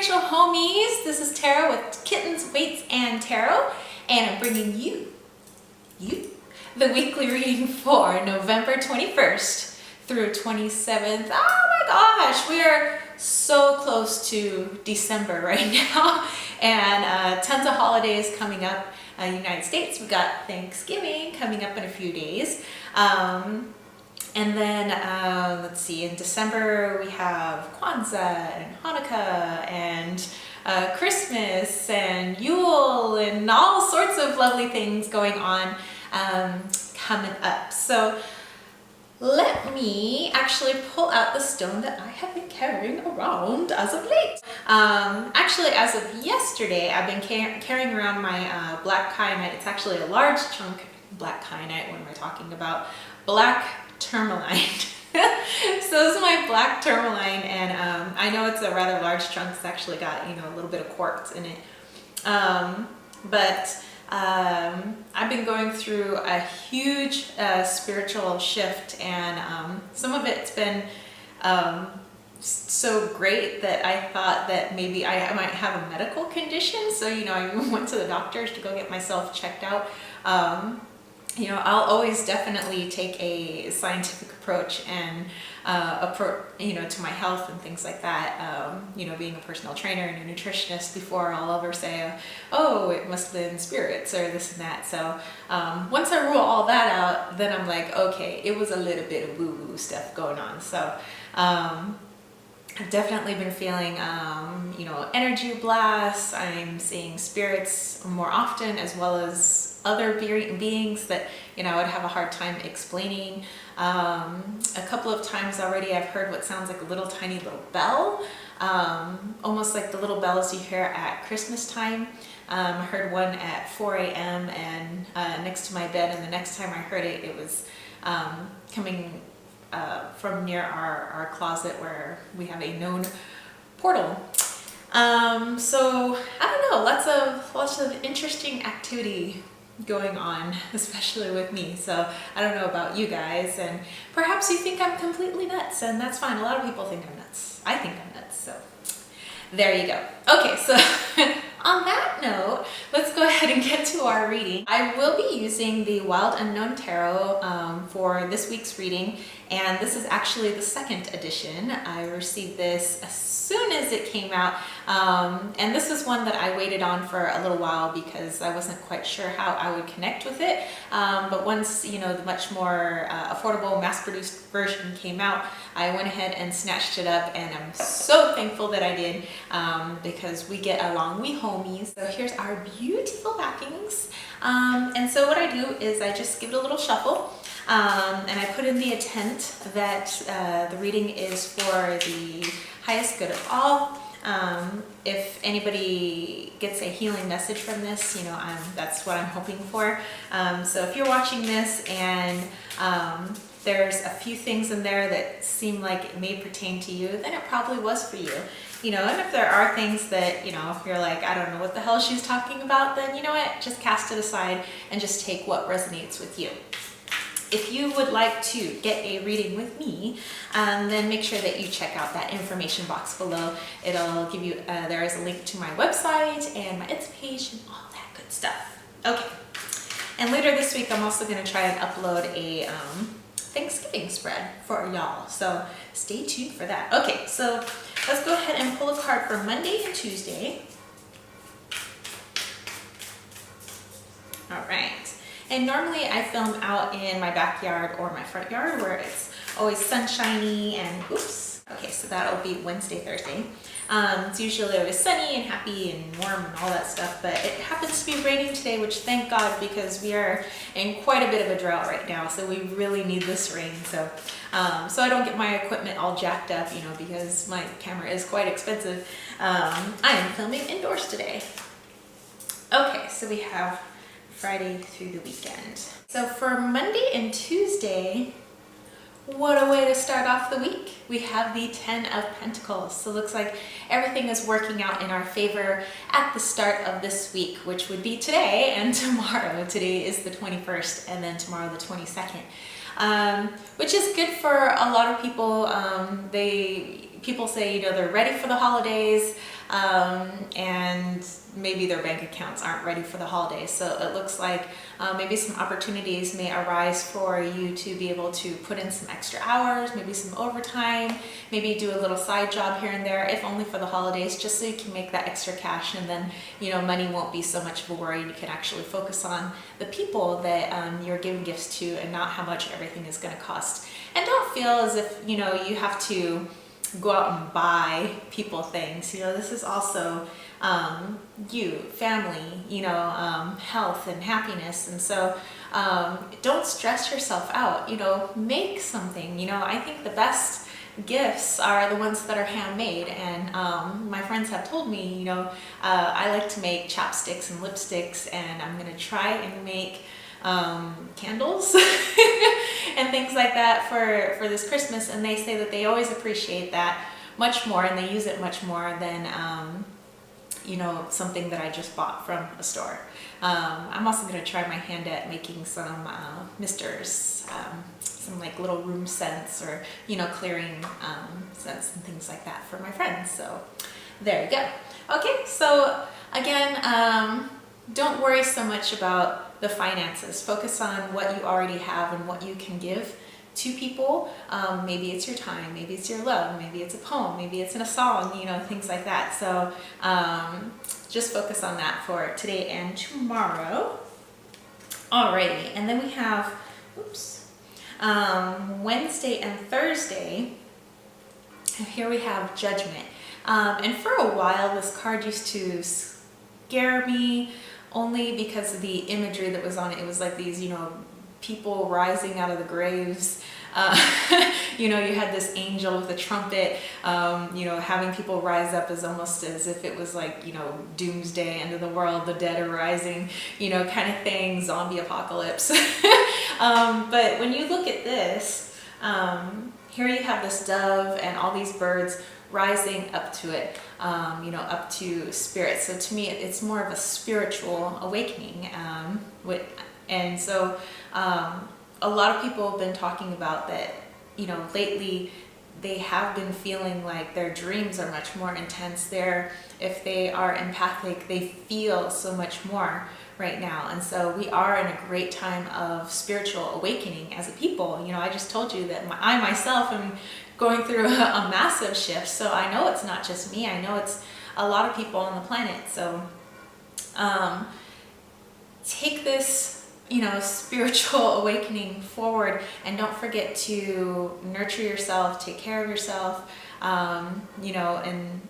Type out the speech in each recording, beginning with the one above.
spiritual homies. This is Tarot with Kittens, Weights, and Tarot, and I'm bringing you, the weekly reading for November 21st through 27th. Oh my gosh, we are so close to December right now, and tons of holidays coming up. United States, we got Thanksgiving coming up in a few days. And then, let's see, in December we have Kwanzaa and Hanukkah and Christmas and Yule and all sorts of lovely things going on coming up. So let me actually pull out the stone that I have been carrying around as of late. Actually, as of yesterday, I've been carrying around my black kyanite. It's actually a large chunk black kyanite. What am I talking about? Black tourmaline. So this is my black tourmaline, and I know it's a rather large chunk. It's actually got, you know, a little bit of quartz in it. I've been going through a huge spiritual shift, and some of it's been so great that I thought that maybe I might have a medical condition. So, you know, I went to the doctors to go get myself checked out. You know, I'll always definitely take a scientific approach and you know, to my health and things like that. You know, being a personal trainer and a nutritionist, before I'll ever say, oh, it must have been spirits or this and that. So once I rule all that out, then I'm like, okay, it was a little bit of woo-woo stuff going on. So I've definitely been feeling, you know, energy blasts. I'm seeing spirits more often, as well as other beings that, you know, I would have a hard time explaining. A couple of times already I've heard what sounds like a little tiny little bell, almost like the little bells you hear at Christmas time. I heard one at 4 a.m. and next to my bed, and the next time I heard it, it was coming from near our closet where we have a known portal. So I don't know, lots of interesting activity going on, especially with me. So I don't know about you guys, and perhaps you think I'm completely nuts, and that's fine. A lot of people think I'm nuts. I think I'm nuts, so there you go. Okay, so on that note, let's go ahead and get to our reading. I will be using the Wild Unknown Tarot for this week's reading, and this is actually the second edition. I received this as soon as it came out, and this is one that I waited on for a little while because I wasn't quite sure how I would connect with it. But once, you know, the much more affordable mass-produced version came out, I went ahead and snatched it up, and I'm so thankful that I did, because we get along, we homies. So here's our beautiful backings. And so what I do is I just give it a little shuffle, and I put in the intent that the reading is for the highest good of all. If anybody gets a healing message from this, you know, that's what I'm hoping for. So if you're watching this and there's a few things in there that seem like it may pertain to you, then it probably was for you. You know, and if there are things that, you know, you're like, I don't know what the hell she's talking about, then you know what, just cast it aside and just take what resonates with you. If you would like to get a reading with me, then make sure that you check out that information box below. It'll give you, there is a link to my website and my Etsy page and all that good stuff. Okay, and later this week I'm also going to try and upload a Thanksgiving spread for y'all, so stay tuned for that. Okay, so let's go ahead and pull a card for Monday and Tuesday. All right. And normally I film out in my backyard or my front yard where it's always sunshiny and oops. Okay, so that'll be Wednesday, Thursday. It's usually always sunny and happy and warm and all that stuff, but it happens to be raining today, which thank God, because we are in quite a bit of a drought right now, so we really need this rain. So so I don't get my equipment all jacked up, you know, because my camera is quite expensive. I am filming indoors today. Okay, so we have Friday through the weekend. So for Monday and Tuesday, what a way to start off the week. We have the 10 of Pentacles. So it looks like everything is working out in our favor at the start of this week, which would be today and tomorrow. Today is the 21st and then tomorrow the 22nd, which is good for a lot of people. People say, you know, they're ready for the holidays. and maybe their bank accounts aren't ready for the holidays. So it looks like maybe some opportunities may arise for you to be able to put in some extra hours, maybe some overtime, maybe do a little side job here and there, if only for the holidays, just so you can make that extra cash, and then, you know, money won't be so much of a worry, and you can actually focus on the people that you're giving gifts to and not how much everything is going to cost. And don't feel as if, you know, you have to go out and buy people things. You know, this is also you, family, you know, health and happiness. And so don't stress yourself out, you know, make something. You know, I think the best gifts are the ones that are handmade, and my friends have told me, you know, I like to make chapsticks and lipsticks, and I'm gonna try and make candles and things like that for this Christmas. And they say that they always appreciate that much more, and they use it much more than you know, something that I just bought from a store. I'm also going to try my hand at making some misters, some like little room scents, or, you know, clearing scents and things like that for my friends. So there you go. Okay, so again, don't worry so much about the finances. Focus on what you already have and what you can give to people. Maybe it's your time, maybe it's your love, maybe it's a poem, maybe it's in a song, you know, things like that. So just focus on that for today and tomorrow. Alrighty, and then we have, oops, Wednesday and Thursday. Here we have Judgment. And for a while, this card used to scare me, only because of the imagery that was on it. It was like these, you know, people rising out of the graves. You know, you had this angel with a trumpet, you know, having people rise up as almost as if it was like, you know, doomsday, end of the world, the dead are rising, you know, kind of thing, zombie apocalypse. But when you look at this, here you have this dove and all these birds rising up to it, you know, up to spirit. So to me, it's more of a spiritual awakening. And so a lot of people have been talking about that, you know, lately they have been feeling like their dreams are much more intense. If they are empathic, they feel so much more right now. And so we are in a great time of spiritual awakening as a people. You know, I just told you that I myself am going through a massive shift. So I know it's not just me. I know it's a lot of people on the planet. So take this, you know, spiritual awakening forward, and don't forget to nurture yourself, take care of yourself, you know, and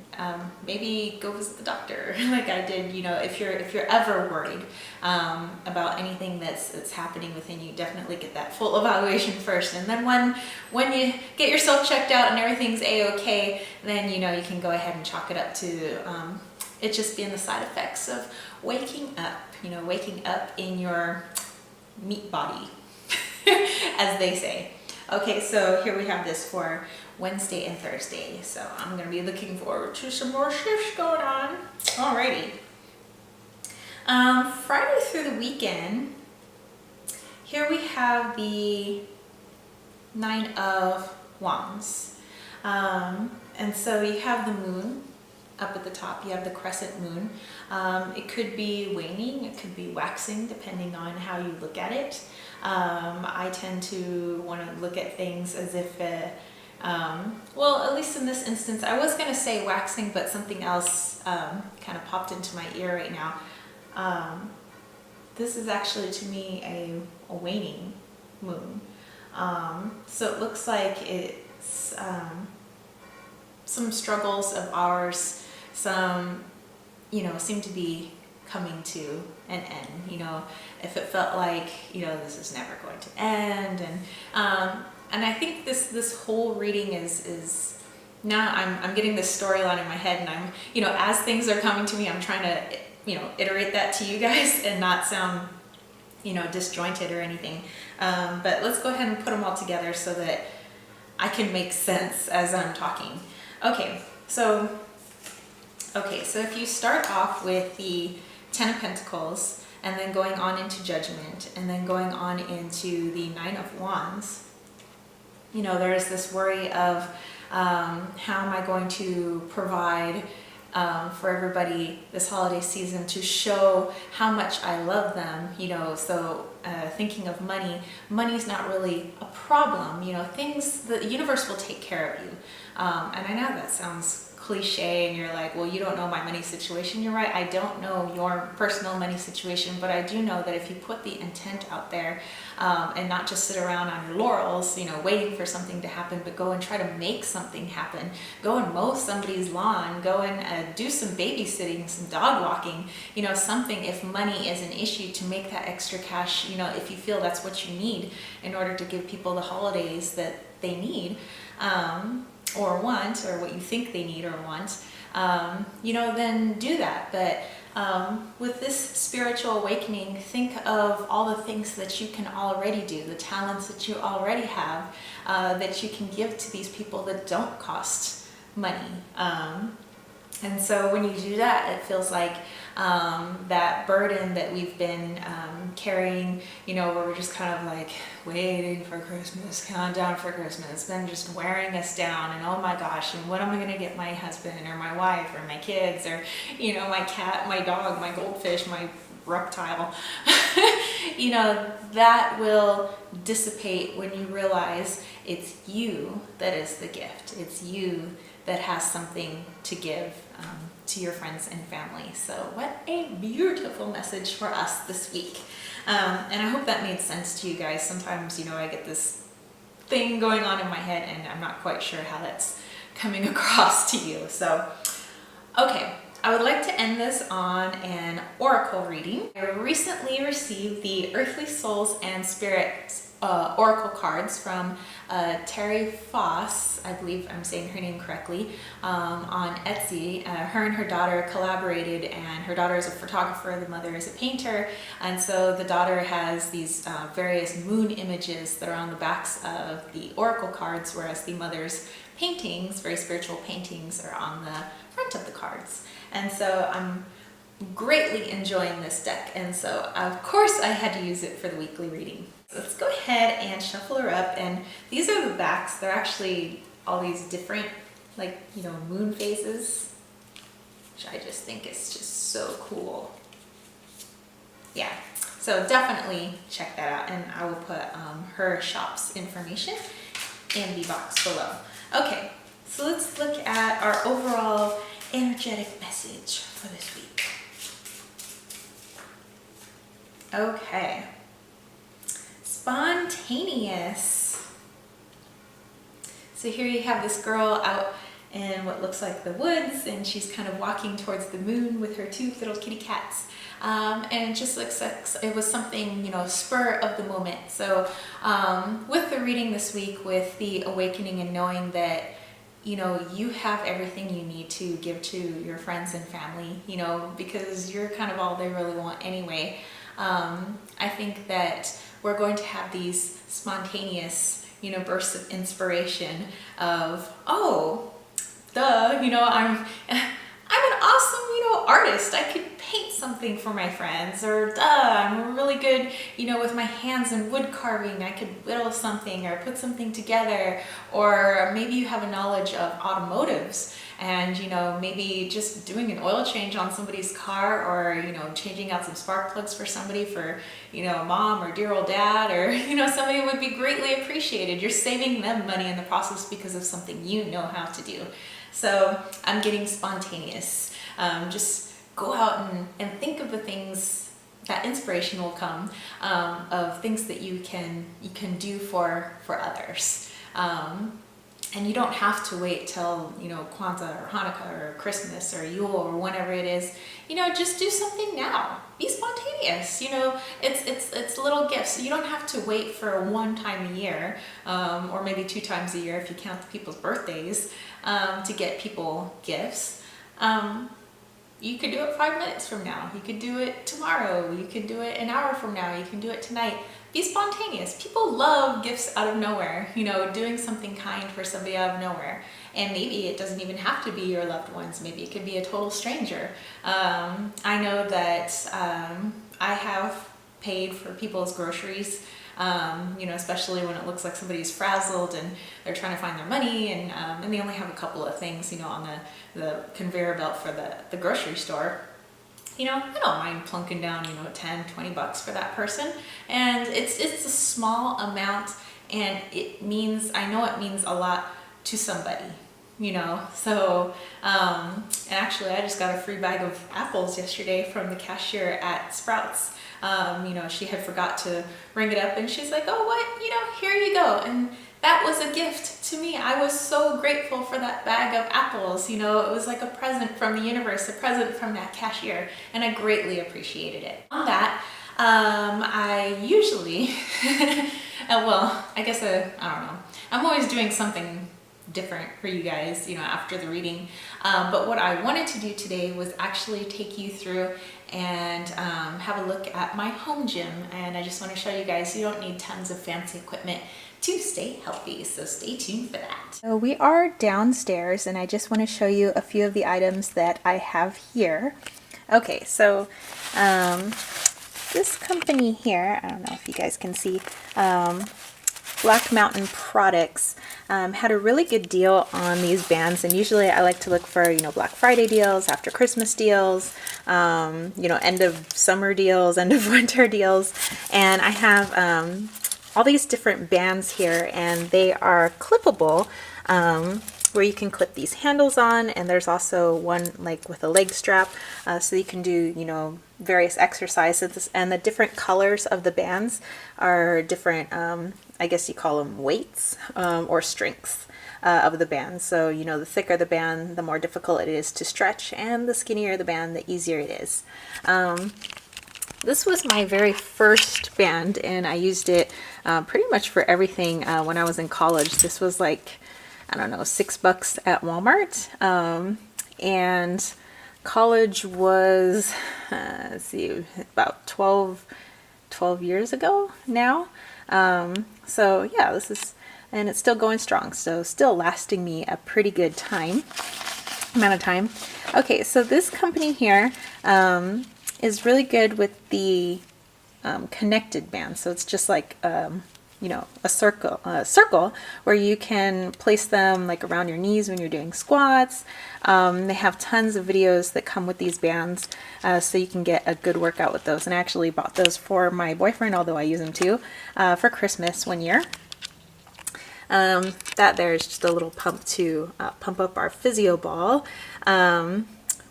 maybe go visit the doctor like I did. You know, if you're ever worried about anything that's happening within you, definitely get that full evaluation first. And then when you get yourself checked out and everything's a-okay, then, you know, you can go ahead and chalk it up to it just being the side effects of waking up, you know, waking up in your meat body, as they say. Okay, so here we have this for Wednesday and Thursday. So I'm going to be looking forward to some more shifts going on. Alrighty. Friday through the weekend, here we have the Nine of Wands. And so you have the moon up at the top. You have the crescent moon. It could be waning, it could be waxing, depending on how you look at it. I tend to want to look at things as if, well, at least in this instance, I was going to say waxing, but something else kind of popped into my ear right now. This is actually, to me, a waning moon. So it looks like it's some struggles of ours, some, you know, seem to be coming to an end. You know, if it felt like, you know, this is never going to end, and I think this whole reading is now I'm getting this storyline in my head, and I'm, you know, as things are coming to me, I'm trying to, you know, iterate that to you guys and not sound, you know, disjointed or anything. But let's go ahead and put them all together so that I can make sense as I'm talking. Okay, so if you start off with the Ten of Pentacles, and then going on into Judgment, and then going on into the Nine of Wands, you know, there's this worry of how am I going to provide for everybody this holiday season to show how much I love them, you know. So thinking of money's not really a problem, you know. The universe will take care of you. And I know that sounds cliche and you're like, well, you don't know my money situation. You're right, I don't know your personal money situation, but I do know that if you put the intent out there and not just sit around on your laurels, you know, waiting for something to happen, but go and try to make something happen. Go and mow somebody's lawn, go and do some babysitting, some dog walking, you know, something. If money is an issue, to make that extra cash, you know, if you feel that's what you need in order to give people the holidays that they need, or want, or what you think they need or want, you know, then do that. But with this spiritual awakening, think of all the things that you can already do, the talents that you already have, that you can give to these people that don't cost money. And so when you do that, it feels like that burden that we've been carrying, you know, where we're just kind of like waiting for Christmas, countdown for Christmas, it's been just wearing us down. And oh my gosh, and what am I going to get my husband or my wife or my kids or, you know, my cat, my dog, my goldfish, my reptile? You know, that will dissipate when you realize it's you that is the gift. It's you that has something to give to your friends and family. So what a beautiful message for us this week. And I hope that made sense to you guys. Sometimes, you know, I get this thing going on in my head and I'm not quite sure how that's coming across to you. So, okay. I would like to end this on an oracle reading. I recently received the Earthly Souls and Spirits oracle cards from Terry Foss, I believe I'm saying her name correctly, on Etsy. Her and her daughter collaborated, and her daughter is a photographer, the mother is a painter, and so the daughter has these various moon images that are on the backs of the oracle cards, whereas the mother's paintings, very spiritual paintings, are on the front of the cards. And so I'm greatly enjoying this deck, and so of course I had to use it for the weekly reading. Let's go ahead and shuffle her up, and these are the backs. They're actually all these different, like, you know, moon phases, which I just think is just so cool. Yeah, so definitely check that out, and I will put her shop's information in the box below. Okay, so let's look at our overall energetic message for this week. Okay. Spontaneous. So here you have this girl out in what looks like the woods, and she's kind of walking towards the moon with her two little kitty cats. And it just looks like it was something, you know, spur of the moment. So with the reading this week, with the awakening and knowing that, you know, you have everything you need to give to your friends and family, you know, because you're kind of all they really want anyway. I think that we're going to have these spontaneous, you know, bursts of inspiration of, oh, duh, you know, I'm an awesome, you know, artist. I could paint something for my friends, or duh, I'm really good, you know, with my hands and wood carving. I could whittle something or put something together. Or maybe you have a knowledge of automotives, and, you know, maybe just doing an oil change on somebody's car, or, you know, changing out some spark plugs for somebody, for, you know, mom or dear old dad, or, you know, somebody would be greatly appreciated. You're saving them money in the process because of something you know how to do. So I'm getting spontaneous. Just go out and think of the things that inspiration will come, of things that you can do for others. And you don't have to wait till, you know, Kwanzaa or Hanukkah or Christmas or Yule or whenever it is. You know, just do something now. Be spontaneous. You know, it's little gifts. You don't have to wait for one time a year, or maybe 2 times a year if you count the people's birthdays, to get people gifts. You could do it 5 minutes from now. You could do it tomorrow. You could do it an hour from now. You can do it tonight. Be spontaneous. People love gifts out of nowhere, you know, doing something kind for somebody out of nowhere. And maybe it doesn't even have to be your loved ones. Maybe it could be a total stranger. I know that I have paid for people's groceries you know, especially when it looks like somebody's frazzled and they're trying to find their money, and they only have a couple of things, you know, on the conveyor belt for the grocery store. You know, I don't mind plunking down, you know, 10, 20 bucks for that person. And it's a small amount, and it means, I know it means a lot to somebody, you know. So, and actually I just got a free bag of apples yesterday from the cashier at Sprouts. You know, she had forgot to ring it up, and she's like, oh, what, you know, here you go. And that was a gift to me. I was so grateful for that bag of apples. You know, it was like a present from the universe, a present from that cashier, and I greatly appreciated it. On that, I usually, well, I guess I don't know. I'm always doing something different for you guys, you know, after the reading. But what I wanted to do today was actually take you through and have a look at my home gym. And I just want to show you guys, you don't need tons of fancy equipment to stay healthy, so stay tuned for that. So we are downstairs, and I just want to show you a few of the items that I have here. Okay, so this company here, I don't know if you guys can see, Black Mountain Products, had a really good deal on these bands, and usually I like to look for, you know, Black Friday deals, after Christmas deals, you know, end of summer deals, end of winter deals, and I have all these different bands here, and they are clippable, where you can clip these handles on, and there's also one like with a leg strap, so you can do, you know, various exercises, and the different colors of the bands are different, I guess you call them weights, or strengths of the band. So, you know, the thicker the band, the more difficult it is to stretch, and the skinnier the band, the easier it is. This was my very first band, and I used it pretty much for everything when I was in college. This was like, I don't know, $6 at Walmart. And college was, let's see, about 12 years ago now. So yeah, this is, and it's still going strong, so still lasting me a pretty good amount of time. Okay, so this company here, is really good with the connected band. So it's just like, you know, a circle where you can place them like around your knees when you're doing squats. They have tons of videos that come with these bands, so you can get a good workout with those. And I actually bought those for my boyfriend, although I use them too, for Christmas one year. That there is just a little pump to pump up our physio ball.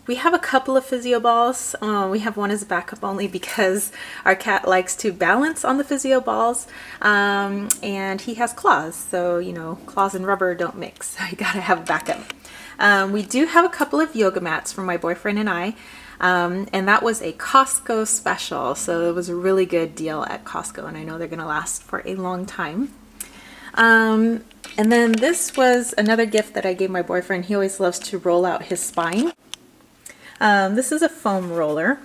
We have a couple of physio balls. We have one as a backup only because our cat likes to balance on the physio balls, and he has claws, so, you know, claws and rubber don't mix, so you gotta have a backup. We do have a couple of yoga mats for my boyfriend and I, and that was a Costco special, so it was a really good deal at Costco, and I know they're gonna last for a long time. And then this was another gift that I gave my boyfriend. He always loves to roll out his spine. This is a foam roller,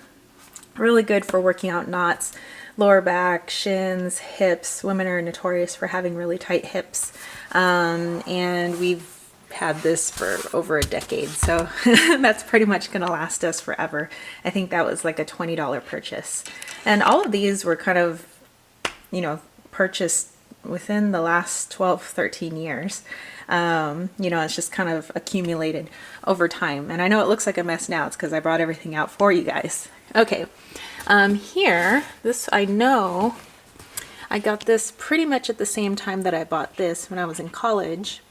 really good for working out knots, lower back, shins, hips. Women are notorious for having really tight hips, and we've had this for over a decade, so that's pretty much going to last us forever. I think that was like a $20 purchase, and all of these were kind of, you know, purchased within the last 13 years. You know, it's just kind of accumulated over time. And I know it looks like a mess now. It's because I brought everything out for you guys. Okay. Here, this, I know I got this pretty much at the same time that I bought this when I was in college.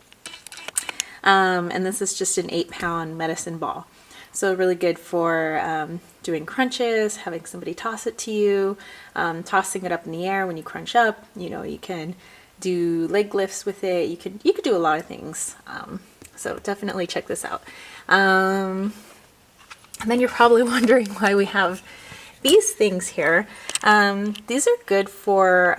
And this is just an 8-pound medicine ball. So really good for doing crunches, having somebody toss it to you, tossing it up in the air when you crunch up. You know, you can do leg lifts with it. You could do a lot of things. So definitely check this out. And then you're probably wondering why we have these things here. These are good for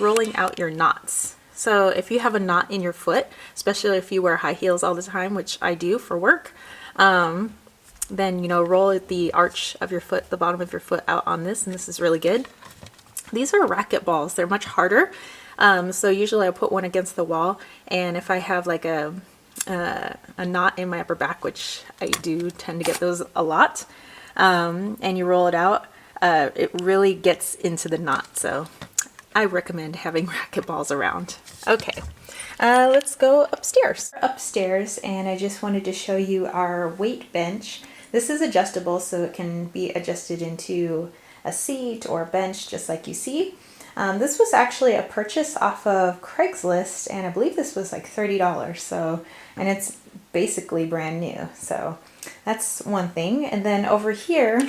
rolling out your knots. So if you have a knot in your foot, especially if you wear high heels all the time, which I do for work, then, you know, roll the arch of your foot, the bottom of your foot out on this, and this is really good. These are racket balls. They're much harder. So usually I put one against the wall, and if I have like a knot in my upper back, which I do tend to get those a lot, and you roll it out, it really gets into the knot. So I recommend having racquetballs around. Okay, let's go upstairs. Upstairs, and I just wanted to show you our weight bench. This is adjustable, so it can be adjusted into a seat or a bench, just like you see. This was actually a purchase off of Craigslist, and I believe this was like $30. So, and it's basically brand new. So that's one thing. And then over here,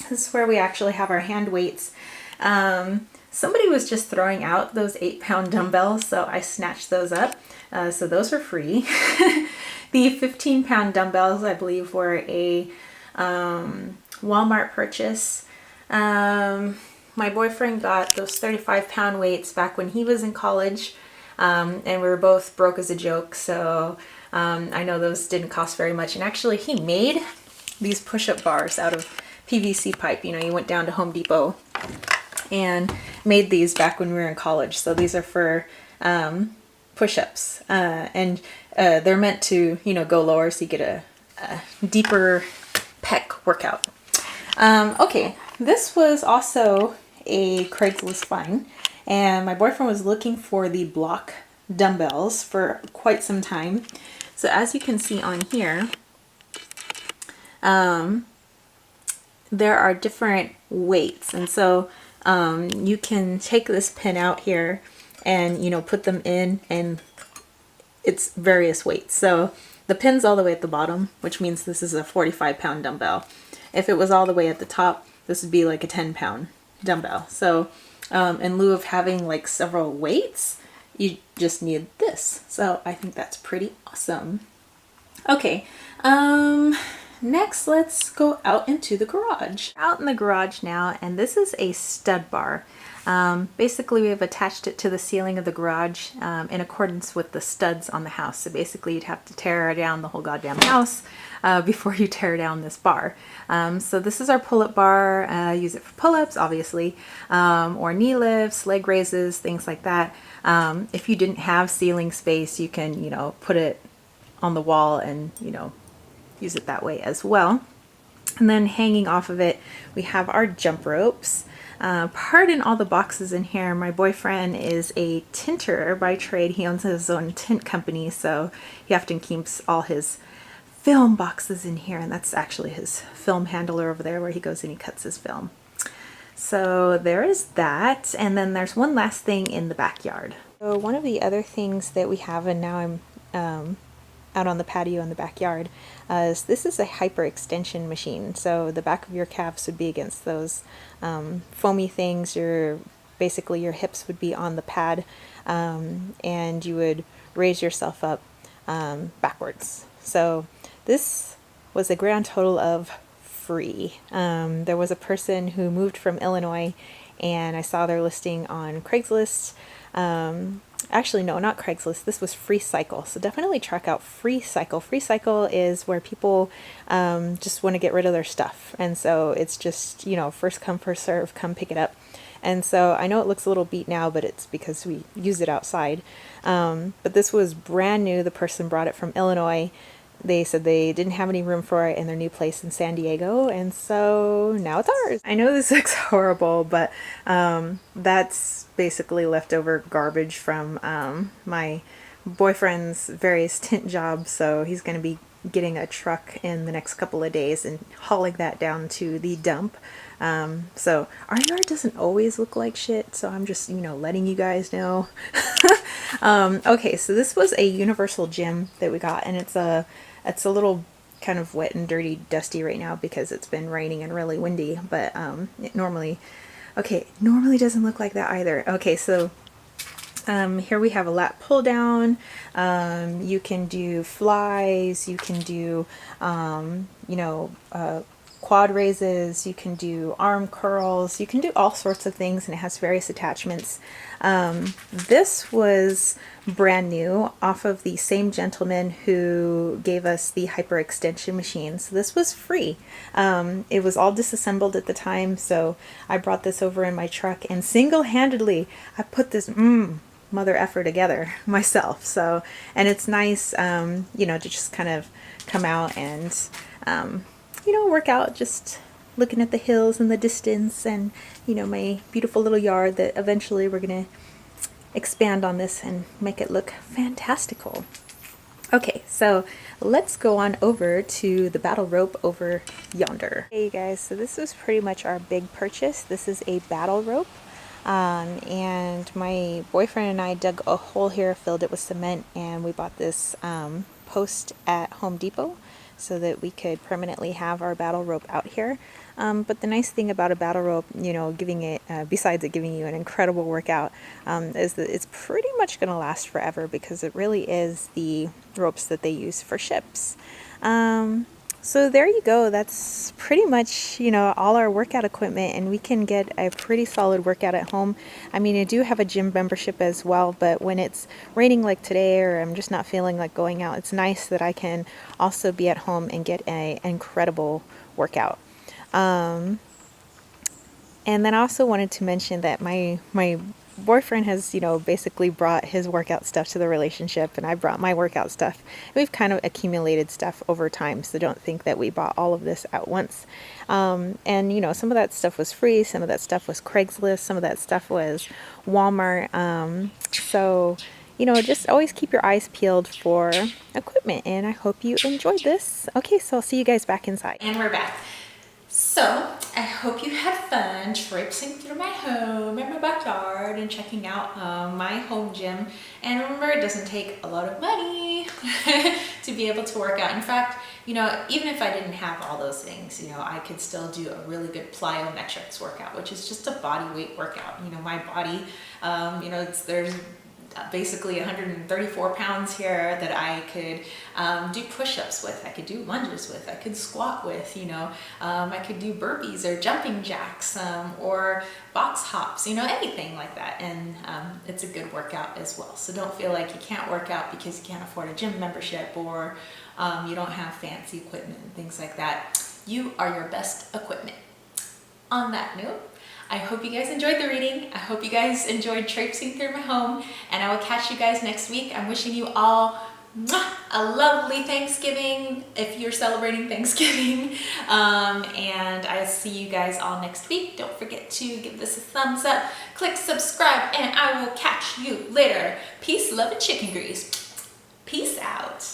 this is where we actually have our hand weights. Somebody was just throwing out those 8-pound dumbbells, so I snatched those up. So those were free. The 15-pound dumbbells, I believe, were a Walmart purchase. My boyfriend got those 35-pound weights back when he was in college, and we were both broke as a joke, so I know those didn't cost very much. And actually, he made these push-up bars out of PVC pipe. You know, you went down to Home Depot and made these back when we were in college. So these are for push-ups, and they're meant to, you know, go lower so you get a deeper pec workout. Okay, this was also a Craigslist find, and my boyfriend was looking for the block dumbbells for quite some time. So as you can see on here, there are different weights, and so you can take this pin out here and, you know, put them in, and it's various weights. So the pin's all the way at the bottom, which means this is a 45-pound dumbbell. If it was all the way at the top, this would be like a 10-pound dumbbell. So in lieu of having like several weights, you just need this. So I think that's pretty awesome. Okay, next let's go out into the garage. Out in the garage now, and this is a stud bar. Basically, we have attached it to the ceiling of the garage in accordance with the studs on the house. So basically, you'd have to tear down the whole goddamn house before you tear down this bar. So this is our pull-up bar. Use it for pull-ups, obviously, or knee lifts, leg raises, things like that. If you didn't have ceiling space, you can, you know, put it on the wall and, you know, use it that way as well. And then hanging off of it, we have our jump ropes. Pardon all the boxes in here. My boyfriend is a tinter by trade. He owns his own tint company, so he often keeps all his film boxes in here, and that's actually his film handler over there where he goes and he cuts his film. So there is that, and then there's one last thing in the backyard. So one of the other things that we have, and now I'm out on the patio in the backyard, is this is a hyperextension machine. So the back of your calves would be against those foamy things. Basically your hips would be on the pad, and you would raise yourself up backwards. So this was a grand total of free. There was a person who moved from Illinois, and I saw their listing on Craigslist. Actually, no, not Craigslist. This was Free Cycle. So definitely check out Free Cycle. Free Cycle is where people just want to get rid of their stuff. And so it's just, you know, first come, first serve, come pick it up. And so I know it looks a little beat now, but it's because we use it outside. But this was brand new. The person brought it from Illinois. They said they didn't have any room for it in their new place in San Diego, and so now it's ours. I know this looks horrible, but that's basically leftover garbage from my boyfriend's various tint jobs, so he's going to be getting a truck in the next couple of days and hauling that down to the dump. So our yard doesn't always look like shit, so I'm just, you know, letting you guys know. Okay, so this was a universal gym that we got, and it's a little kind of wet and dirty, dusty right now because it's been raining and really windy, but it normally doesn't look like that either. Okay, so here we have a lat pull down. You can do flies, you can do quad raises, you can do arm curls, you can do all sorts of things, and it has various attachments. This was brand new off of the same gentleman who gave us the hyperextension machine. So this was free. It was all disassembled at the time, so I brought this over in my truck and single-handedly I put this mother effer together myself. So, and it's nice, to just kind of come out and work out just looking at the hills in the distance and, you know, my beautiful little yard that eventually we're going to expand on this and make it look fantastical. Okay, so let's go on over to the battle rope over yonder. Hey you guys, so this was pretty much our big purchase. This is a battle rope. And my boyfriend and I dug a hole here, filled it with cement, and we bought this post at Home Depot so that we could permanently have our battle rope out here. But the nice thing about a battle rope, you know, giving it, besides it giving you an incredible workout, is that it's pretty much going to last forever because it really is the ropes that they use for ships. So there you go. That's pretty much, you know, all our workout equipment, and we can get a pretty solid workout at home. I mean, I do have a gym membership as well, but when it's raining like today or I'm just not feeling like going out, it's nice that I can also be at home and get an incredible workout. And then I also wanted to mention that my boyfriend has, you know, basically brought his workout stuff to the relationship, and I brought my workout stuff. We've kind of accumulated stuff over time, so don't think that we bought all of this at once. And, you know, some of that stuff was free, some of that stuff was Craigslist, some of that stuff was Walmart. So, you know, just always keep your eyes peeled for equipment, and I hope you enjoyed this. Okay, so I'll see you guys back inside. And we're back. So, I hope you had fun traipsing through my home and my backyard and checking out my home gym. And remember, it doesn't take a lot of money to be able to work out. In fact, you know, even if I didn't have all those things, you know, I could still do a really good plyometrics workout, which is just a body weight workout. You know, my body, you know, there's basically 134 pounds here that I could do push-ups with, I could do lunges with, I could squat with, you know, I could do burpees or jumping jacks or box hops, you know, anything like that. And it's a good workout as well. So don't feel like you can't work out because you can't afford a gym membership or you don't have fancy equipment and things like that. You are your best equipment. On that note, I hope you guys enjoyed the reading. I hope you guys enjoyed traipsing through my home, and I will catch you guys next week. I'm wishing you all a lovely Thanksgiving if you're celebrating Thanksgiving, and I'll see you guys all next week. Don't forget to give this a thumbs up, click subscribe, and I will catch you later. Peace, love, and chicken grease. Peace out.